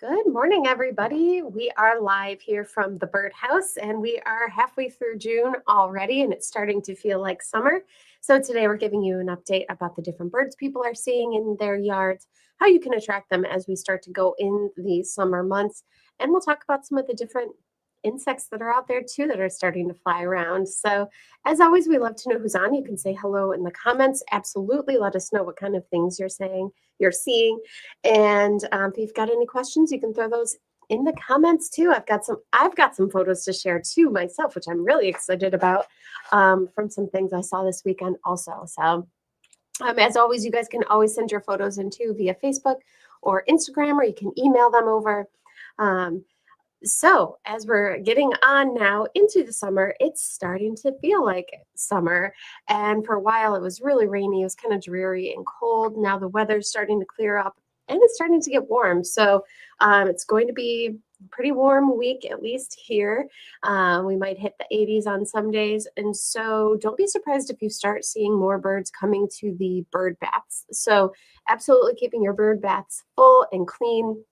Good morning, everybody. We are live here from the birdhouse, and we are halfway through June already, and it's starting to feel like summer. So, today we're giving you an update about the different birds people are seeing in their yards, how you can attract them as we start to go in the summer months, and we'll talk about some of the different insects that are out there too that are starting to fly around. So, as always, we love to know who's on. You can say hello in the comments. Absolutely, let us know what kind of things you're seeing. And if you've got any questions, you can throw those in the comments too. I've got some photos to share too myself, which I'm really excited about from some things I saw this weekend also. So as always, you guys can always send your photos in too via Facebook or Instagram, or you can email them over. Um, so, as we're getting on now into the summer, it's starting to feel like summer. And for a while, it was really rainy. It was kind of dreary and cold. Now the weather's starting to clear up and it's starting to get warm. So, it's going to be a pretty warm week, at least here. We might hit the 80s on some days. And so, don't be surprised if you start seeing more birds coming to the bird baths. So, absolutely keeping your bird baths full and clean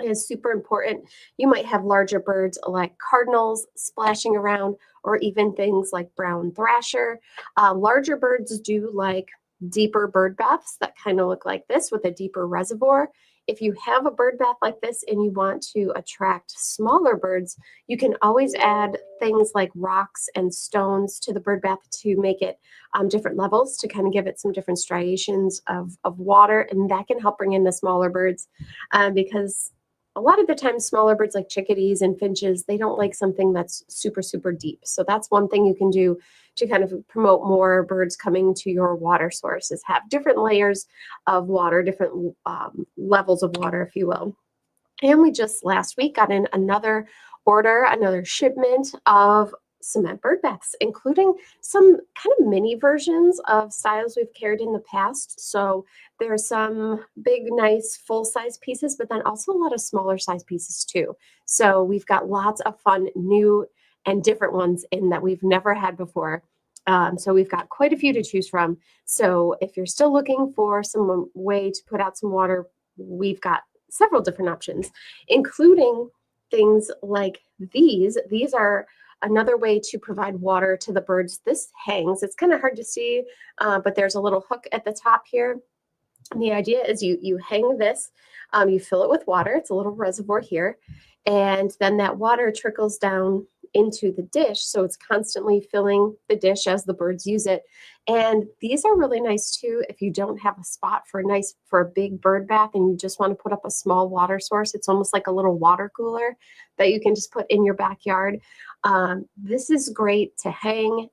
is super important. You might have larger birds like cardinals splashing around, or even things like brown thrasher. Larger birds do like deeper bird baths that kind of look like this with a deeper reservoir. If you have a bird bath like this and you want to attract smaller birds, you can always add things like rocks and stones to the bird bath to make it different levels to kind of give it some different striations of water, and that can help bring in the smaller birds because a lot of the time smaller birds like chickadees and finches, they don't like something that's super super deep. So that's one thing you can do to kind of promote more birds coming to your water source, is have different layers of water, different levels of water, if you will. And we just last week got in another shipment of cement bird baths, including some kind of mini versions of styles we've carried in the past. So there's some big, nice, full size pieces, but then also a lot of smaller size pieces too. So we've got lots of fun, new and different ones in that we've never had before. So we've got quite a few to choose from. So if you're still looking for some way to put out some water, we've got several different options, including things like these. These are another way to provide water to the birds. This hangs. It's kind of hard to see, but there's a little hook at the top here. And the idea is you hang this, you fill it with water. It's a little reservoir here, and then that water trickles down into the dish, so it's constantly filling the dish as the birds use it. And these are really nice too if you don't have a spot for a big bird bath and you just want to put up a small water source. It's almost like a little water cooler that you can just put in your backyard. This is great to hang,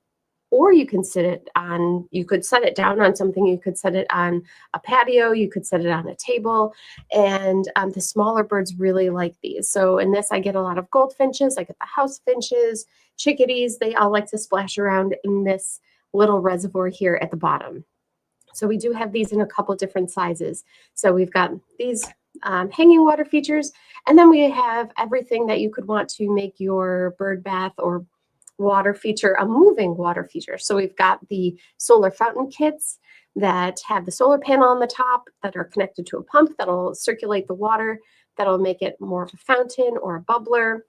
or you could set it down on something. You could set it on a patio, you could set it on a table, and the smaller birds really like these. So in this, I get a lot of goldfinches, I get the house finches, chickadees. They all like to splash around in this little reservoir here at the bottom. So we do have these in a couple different sizes. So we've got these hanging water features, and then we have everything that you could want to make your bird bath or water feature a moving water feature. So we've got the solar fountain kits that have the solar panel on the top that are connected to a pump that'll circulate the water, that'll make it more of a fountain or a bubbler.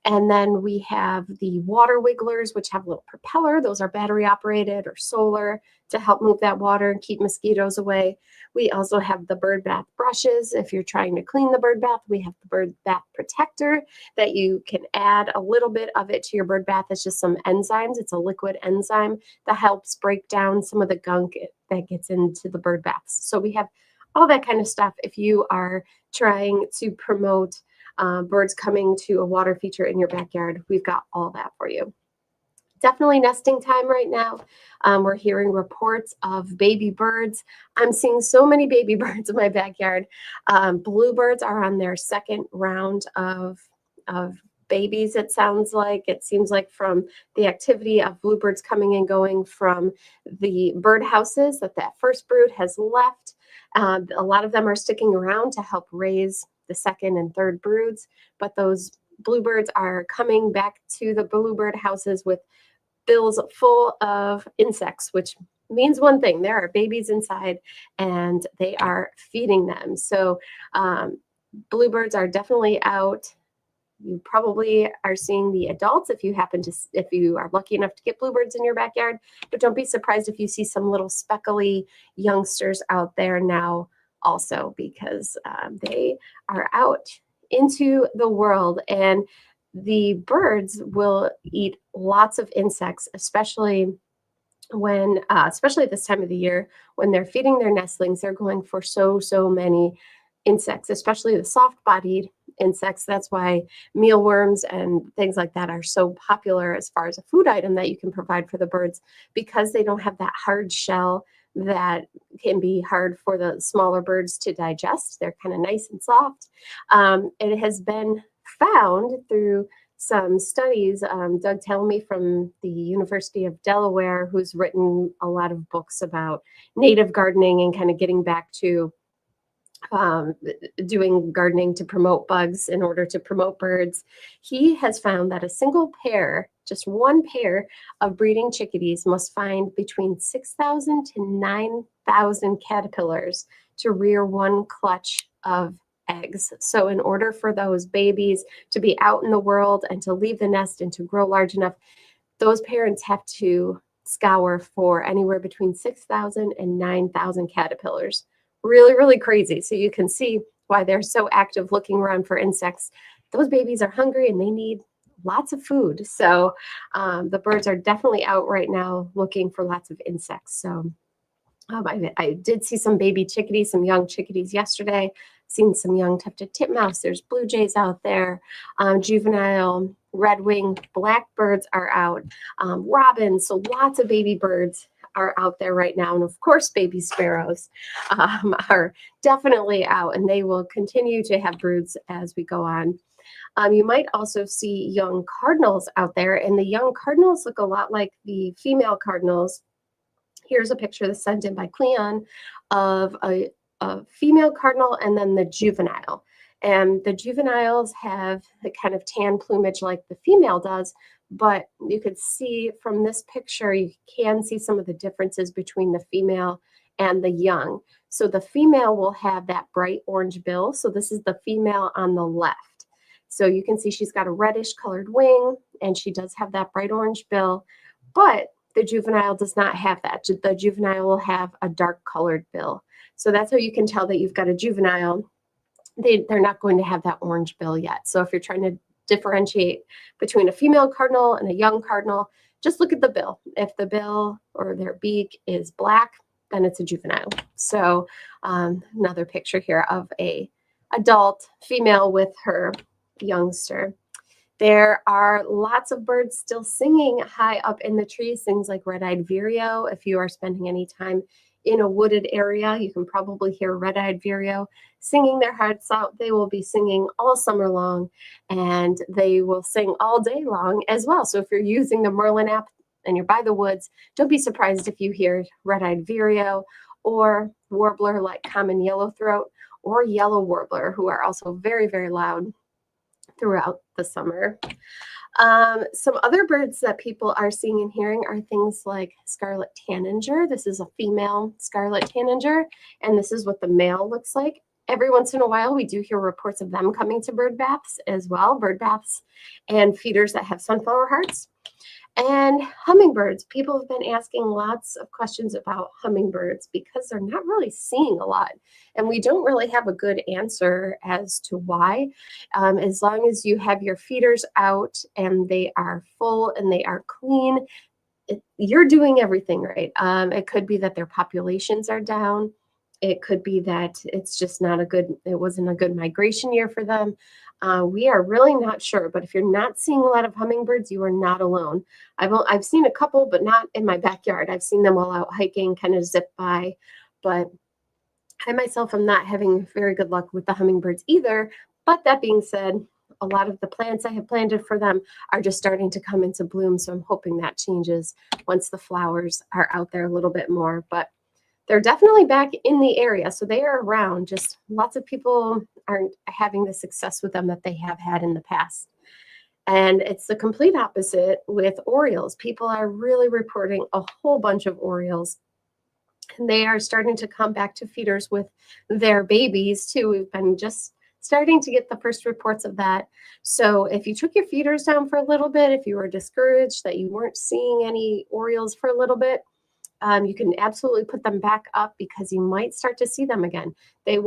And then we have the water wigglers, which have a little propeller. Those are battery operated or solar to help move that water and keep mosquitoes away. We also have the bird bath brushes. If you're trying to clean the bird bath, we have the bird bath protector that you can add a little bit of it to your bird bath. It's just some enzymes. It's a liquid enzyme that helps break down some of the gunk that gets into the bird baths. So we have all that kind of stuff if you are trying to promote birds coming to a water feature in your backyard. We've got all that for you. Definitely nesting time right now. We're hearing reports of baby birds. I'm seeing so many baby birds in my backyard. Bluebirds are on their second round of babies, it sounds like. It seems like from the activity of bluebirds coming and going from the bird houses that first brood has left. A lot of them are sticking around to help raise the second and third broods, but those bluebirds are coming back to the bluebird houses with bills full of insects, which means one thing: there are babies inside and they are feeding them. So Bluebirds are definitely out. You probably are seeing the adults if you are lucky enough to get bluebirds in your backyard, but don't be surprised if you see some little speckly youngsters out there now also, because they are out into the world. And the birds will eat lots of insects, especially this time of the year when they're feeding their nestlings. They're going for so many insects, especially the soft-bodied insects. That's why mealworms and things like that are so popular as far as a food item that you can provide for the birds, because they don't have that hard shell that can be hard for the smaller birds to digest. They're kind of nice and soft. It has been found through some studies. Doug Tellamy from the University of Delaware, who's written a lot of books about native gardening and kind of getting back to um, doing gardening to promote bugs in order to promote birds. He has found that a single pair, just one pair of breeding chickadees, must find between 6,000 to 9,000 caterpillars to rear one clutch of eggs. So in order for those babies to be out in the world and to leave the nest and to grow large enough, those parents have to scour for anywhere between 6,000 and 9,000 caterpillars. Really crazy. So you can see why they're so active looking around for insects. Those babies are hungry and they need lots of food. So the birds are definitely out right now looking for lots of insects. So I did see some baby chickadees, some young chickadees yesterday. Seen some young tufted titmouse. There's blue jays out there. Juvenile red-winged blackbirds are out. Robins, so lots of baby birds are out there right now. And of course, baby sparrows are definitely out, and they will continue to have broods as we go on. You might also see young cardinals out there, and the young cardinals look a lot like the female cardinals. Here's a picture that's sent in by Cleon of a female cardinal and then the juvenile. And the juveniles have the kind of tan plumage like the female does, but you could see from this picture, you can see some of the differences between the female and the young. So the female will have that bright orange bill. So this is the female on the left. So you can see she's got a reddish colored wing, and she does have that bright orange bill, but the juvenile does not have that. The juvenile will have a dark colored bill. So that's how you can tell that you've got a juvenile. They're not going to have that orange bill yet. So if you're trying to differentiate between a female cardinal and a young cardinal, just look at the bill. If the bill or their beak is black, then it's a juvenile. So another picture here of a adult female with her youngster. There are lots of birds still singing high up in the trees, things like red-eyed vireo. If you are spending any time in a wooded area, you can probably hear red-eyed vireo singing their hearts out. They will be singing all summer long, and they will sing all day long as well. So if you're using the Merlin app and you're by the woods, don't be surprised if you hear red-eyed vireo or warbler like common yellowthroat or yellow warbler, who are also very loud throughout the summer. Some other birds that people are seeing and hearing are things like scarlet tanager. This is a female scarlet tanager, and this is what the male looks like. Every once in a while, we do hear reports of them coming to bird baths as well, bird baths and feeders that have sunflower hearts. And hummingbirds, people have been asking lots of questions about hummingbirds because they're not really seeing a lot. And we don't really have a good answer as to why. As long as you have your feeders out and they are full and they are clean, you're doing everything right. It could be that their populations are down. It could be that it's just it wasn't a good migration year for them. We are really not sure, but if you're not seeing a lot of hummingbirds, you are not alone. I've seen a couple, but not in my backyard. I've seen them while out hiking, kind of zip by, but I myself am not having very good luck with the hummingbirds either. But that being said, a lot of the plants I have planted for them are just starting to come into bloom, so I'm hoping that changes once the flowers are out there a little bit more. But they're definitely back in the area, so they are around. Just lots of people aren't having the success with them that they have had in the past. And it's the complete opposite with orioles. People are really reporting a whole bunch of orioles, and they are starting to come back to feeders with their babies too. We've been just starting to get the first reports of that. So if you took your feeders down for a little bit, if you were discouraged that you weren't seeing any orioles for a little bit, you can absolutely put them back up because you might start to see them again. They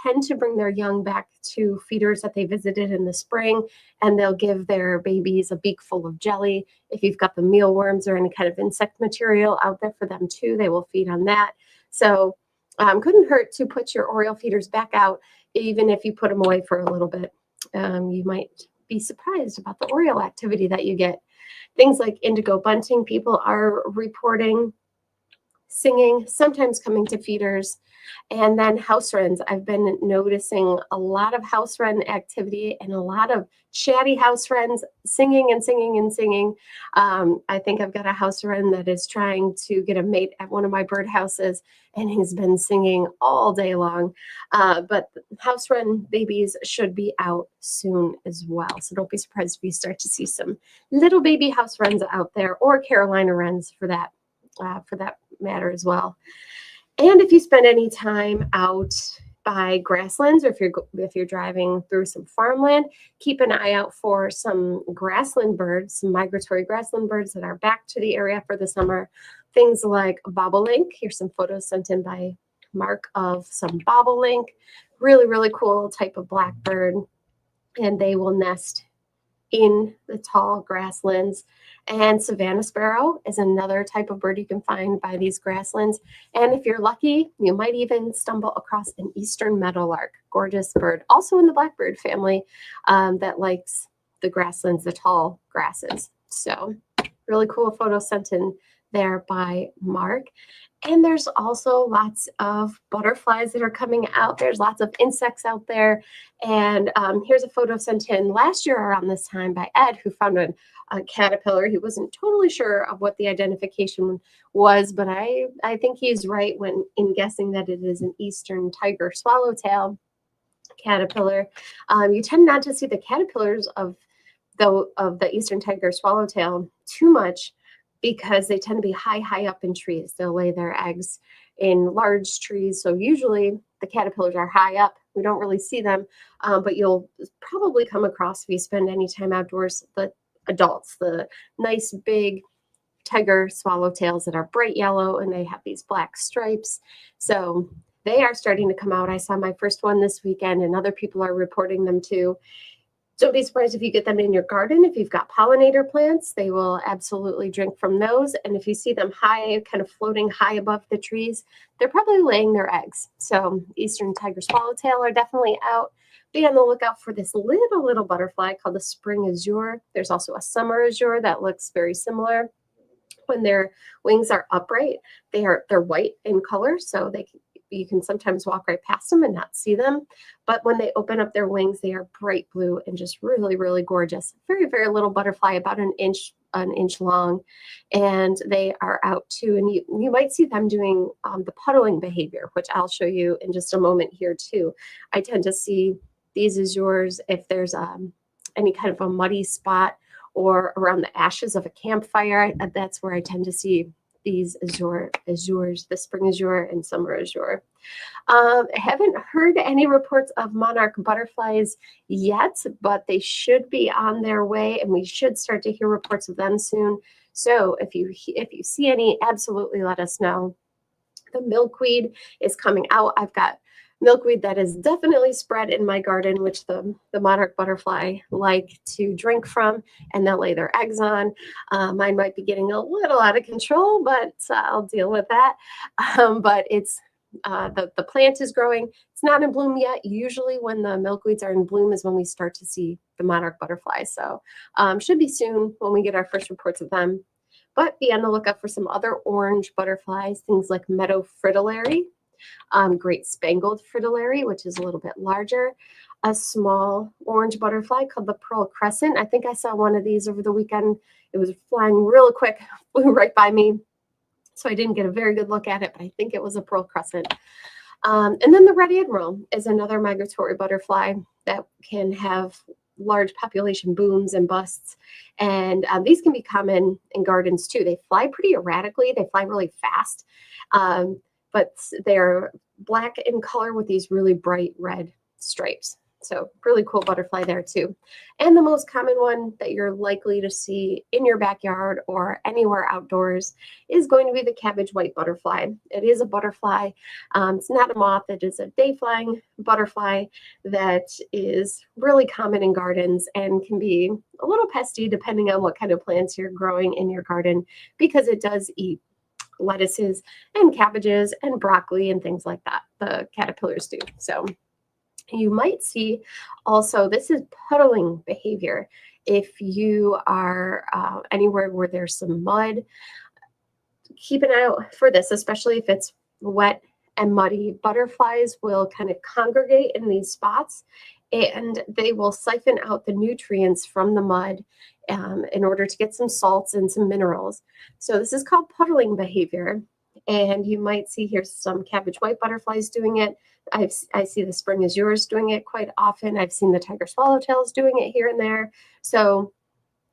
tend to bring their young back to feeders that they visited in the spring, and they'll give their babies a beak full of jelly. If you've got the mealworms or any kind of insect material out there for them too, they will feed on that. So couldn't hurt to put your oriole feeders back out, even if you put them away for a little bit. You might be surprised about the oriole activity that you get. Things like indigo bunting, people are reporting singing, sometimes coming to feeders. And then house wrens. I've been noticing a lot of house wren activity and a lot of chatty house wrens singing and singing and singing. I think I've got a house wren that is trying to get a mate at one of my birdhouses, and he's been singing all day long. But house wren babies should be out soon as well. So don't be surprised if you start to see some little baby house wrens out there, or Carolina wrens for that matter as well. And if you spend any time out by grasslands, or if you're driving through some farmland, keep an eye out for some grassland birds, some migratory grassland birds that are back to the area for the summer. Things like bobolink. Here's some photos sent in by Mark of some bobolink. Really, really cool type of blackbird. And they will nest in the tall grasslands. And savanna sparrow is another type of bird you can find by these grasslands. And if you're lucky, you might even stumble across an eastern meadowlark, gorgeous bird, also in the blackbird family, that likes the grasslands, the tall grasses. So really cool photo sent in there by Mark. And there's also lots of butterflies that are coming out. There's lots of insects out there. And here's a photo sent in last year around this time by Ed, who found a caterpillar. He wasn't totally sure of what the identification was, but I think he's right when in guessing that it is an eastern tiger swallowtail caterpillar. You tend not to see the caterpillars of the eastern tiger swallowtail too much, because they tend to be high up in trees. They'll lay their eggs in large trees. So usually the caterpillars are high up. We don't really see them, but you'll probably come across, if you spend any time outdoors, the adults, the nice big tiger swallowtails that are bright yellow, and they have these black stripes. So they are starting to come out. I saw my first one this weekend, and other people are reporting them too. Don't be surprised if you get them in your garden. If you've got pollinator plants, they will absolutely drink from those. And if you see them high, kind of floating high above the trees, they're probably laying their eggs. So eastern tiger swallowtail are definitely out. Be on the lookout for this little butterfly called the spring azure. There's also a summer azure that looks very similar. When their wings are upright, they're white in color, so you can sometimes walk right past them and not see them. But when they open up their wings, they are bright blue and just really, really gorgeous. Very, very little butterfly, about an inch long, and they are out too. And you might see them doing the puddling behavior, which I'll show you in just a moment here too. I tend to see these azures if there's any kind of a muddy spot or around the ashes of a campfire. That's where I tend to see these azures, the spring azure and summer azure. I haven't heard any reports of monarch butterflies yet, but they should be on their way, and we should start to hear reports of them soon. So if you see any, absolutely let us know. The milkweed is coming out. I've got milkweed that is definitely spread in my garden, which the monarch butterfly like to drink from, and they'll lay their eggs on. Mine might be getting a little out of control, but I'll deal with that. But it's the plant is growing. It's not in bloom yet. Usually when the milkweeds are in bloom is when we start to see the monarch butterflies. So should be soon when we get our first reports of them. But be on the lookout for some other orange butterflies, things like meadow fritillary, great spangled fritillary, which is a little bit larger, a small orange butterfly called the pearl crescent. I think I saw one of these over the weekend. It was flying real quick, flew right by me, so I didn't get a very good look at it, but I think it was a pearl crescent. And then the red admiral is another migratory butterfly that can have large population booms and busts, and these can be common in gardens too. They fly pretty erratically. They fly really fast, but they're black in color with these really bright red stripes. So really cool butterfly there too. And the most common one that you're likely to see in your backyard or anywhere outdoors is going to be the cabbage white butterfly. It is a butterfly. It's not a moth. It is a day-flying butterfly that is really common in gardens and can be a little pesty depending on what kind of plants you're growing in your garden, because it does eat lettuces and cabbages and broccoli and things like that. The caterpillars do. So you might see also, this is puddling behavior. If you are anywhere where there's some mud, keep an eye out for this, especially if it's wet and muddy. Butterflies will kind of congregate in these spots, and they will siphon out the nutrients from the mud in order to get some salts and some minerals. So this is called puddling behavior. And you might see here some cabbage white butterflies doing it. I see the spring is yours doing it quite often. I've seen the tiger swallowtails doing it here and there. So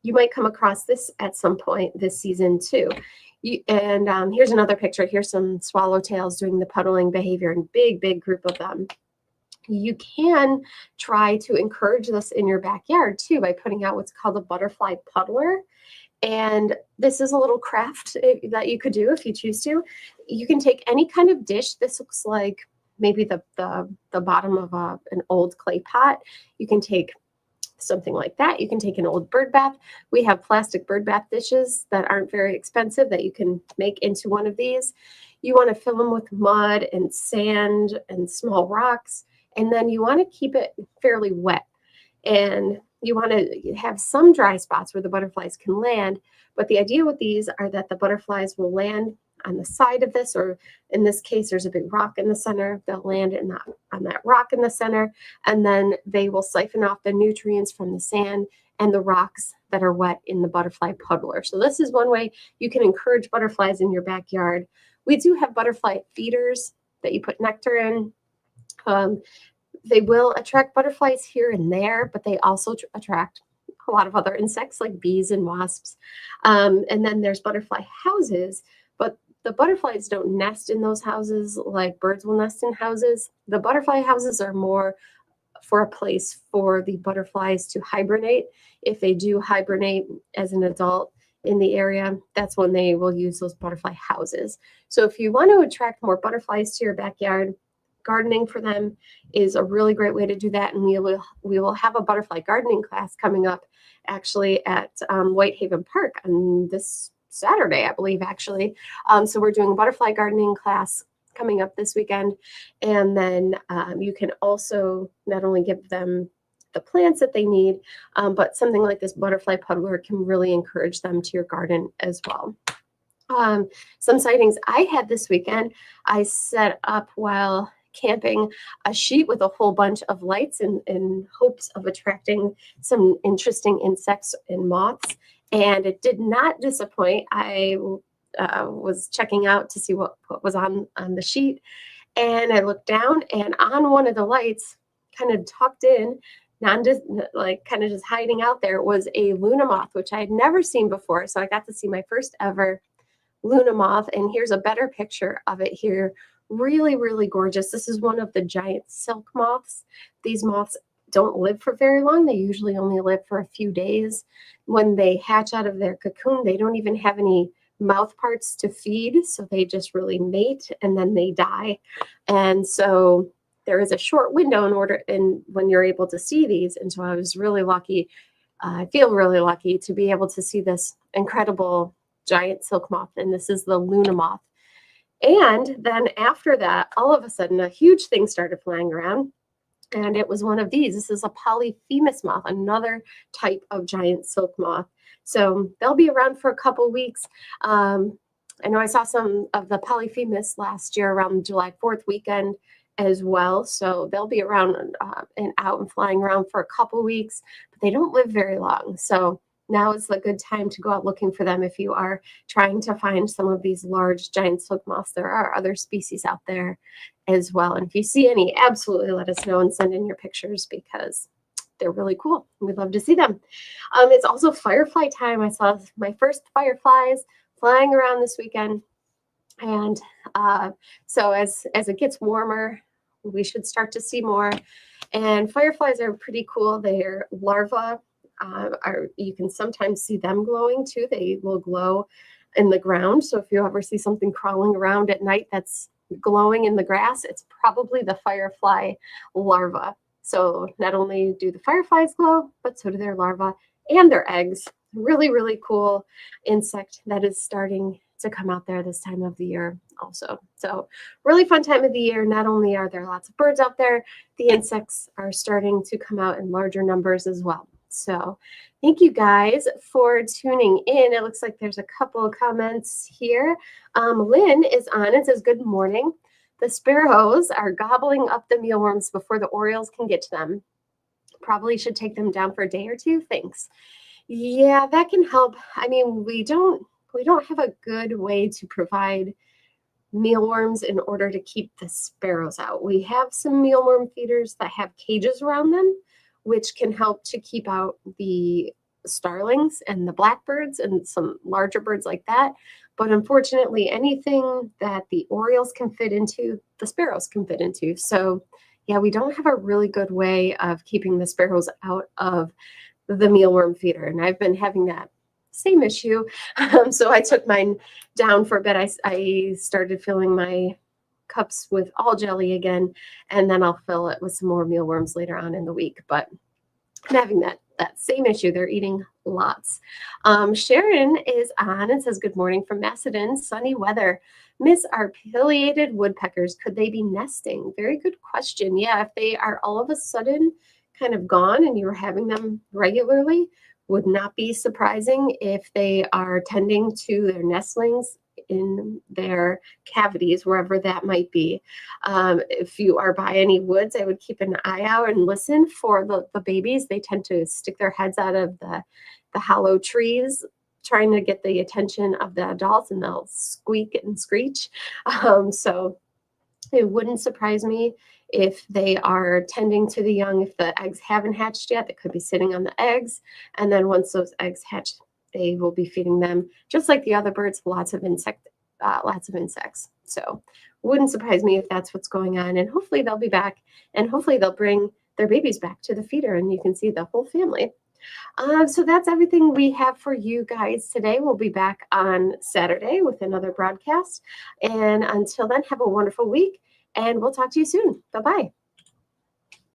you might come across this at some point this season too. Here's another picture. Here's some swallowtails doing the puddling behavior, and big group of them. You can try to encourage this in your backyard too by putting out what's called a butterfly puddler. And this is a little craft that you could do if you choose to. You can take any kind of dish. This looks like maybe the bottom of an old clay pot. You can take something like that. You can take an old bird bath. We have plastic bird bath dishes that aren't very expensive that you can make into one of these. You want to fill them with mud and sand and small rocks, and then you want to keep it fairly wet. And you want to have some dry spots where the butterflies can land. But the idea with these are that the butterflies will land on the side of this, or in this case, there's a big rock in the center. They'll land on that rock in the center, and then they will siphon off the nutrients from the sand and the rocks that are wet in the butterfly puddler. So this is one way you can encourage butterflies in your backyard. We do have butterfly feeders that you put nectar in. They will attract butterflies here and there, but they also attract a lot of other insects like bees and wasps. And then there's butterfly houses, but the butterflies don't nest in those houses like birds will nest in houses. The butterfly houses are more for a place for the butterflies to hibernate. If they do hibernate as an adult in the area, that's when they will use those butterfly houses. So if you want to attract more butterflies to your backyard, gardening for them is a really great way to do that. And we will have a butterfly gardening class coming up actually at Whitehaven Park on this Saturday, I believe, actually. So we're doing a butterfly gardening class coming up this weekend. And then you can also not only give them the plants that they need, but something like this butterfly puddler can really encourage them to your garden as well. Some sightings I had this weekend, I set up while camping a sheet with a whole bunch of lights in hopes of attracting some interesting insects and moths, and it did not disappoint. I was checking out to see what was on the sheet, and I looked down, and on one of the lights, kind of tucked in, kind of just hiding out there, was a Luna moth, which I had never seen before. So I got to see my first ever Luna moth, and here's a better picture of it here. Really gorgeous. This is one of the giant silk moths. These moths don't live for very long. They usually only live for a few days. When they hatch out of their cocoon, they don't even have any mouth parts to feed, so they just really mate and then they die. And so there is a short window when you're able to see these. And so I was really lucky. I feel really lucky to be able to see this incredible giant silk moth, and this is the Luna moth. And then after that, all of a sudden, a huge thing started flying around, and it was one of these. This is a polyphemus moth, another type of giant silk moth. So they'll be around for a couple weeks. I know I saw some of the polyphemus last year around July 4th weekend as well. So they'll be around and out and flying around for a couple weeks, but they don't live very long. So now is a good time to go out looking for them if you are trying to find some of these large giant silk moths. There are other species out there as well. And if you see any, absolutely let us know and send in your pictures because they're really cool. We'd love to see them. It's also firefly time. I saw my first fireflies flying around this weekend. And so as it gets warmer, we should start to see more. And fireflies are pretty cool. Their larvae you can sometimes see them glowing too. They will glow in the ground. So if you ever see something crawling around at night that's glowing in the grass, it's probably the firefly larva. So not only do the fireflies glow, but so do their larvae and their eggs. Really, really cool insect that is starting to come out there this time of the year also. So really fun time of the year. Not only are there lots of birds out there, the insects are starting to come out in larger numbers as well. So thank you guys for tuning in. It looks like there's a couple of comments here. Lynn is on and says, good morning. The sparrows are gobbling up the mealworms before the orioles can get to them. Probably should take them down for a day or two. Thanks. Yeah, that can help. I mean, we don't have a good way to provide mealworms in order to keep the sparrows out. We have some mealworm feeders that have cages around them, which can help to keep out the starlings and the blackbirds and some larger birds like that. But unfortunately, anything that the orioles can fit into, the sparrows can fit into. So yeah, we don't have a really good way of keeping the sparrows out of the mealworm feeder. And I've been having that same issue. So I took mine down for a bit. I started filling my cups with all jelly again, and then I'll fill it with some more mealworms later on in the week. But I'm having that same issue. They're eating lots. Sharon is on and says, good morning from Macedon, sunny weather. Miss our pileated woodpeckers, could they be nesting? Very good question. Yeah, if they are all of a sudden kind of gone and you were having them regularly, would not be surprising if they are tending to their nestlings in their cavities, wherever that might be. If you are by any woods, I would keep an eye out and listen for the babies. They tend to stick their heads out of the hollow trees, trying to get the attention of the adults, and they'll squeak and screech. So it wouldn't surprise me if they are tending to the young. If the eggs haven't hatched yet, they could be sitting on the eggs. And then once those eggs hatch, they will be feeding them, just like the other birds, lots of insects. So wouldn't surprise me if that's what's going on. And hopefully they'll be back, and hopefully they'll bring their babies back to the feeder, and you can see the whole family. So that's everything we have for you guys today. We'll be back on Saturday with another broadcast. And until then, have a wonderful week, and we'll talk to you soon. Bye-bye.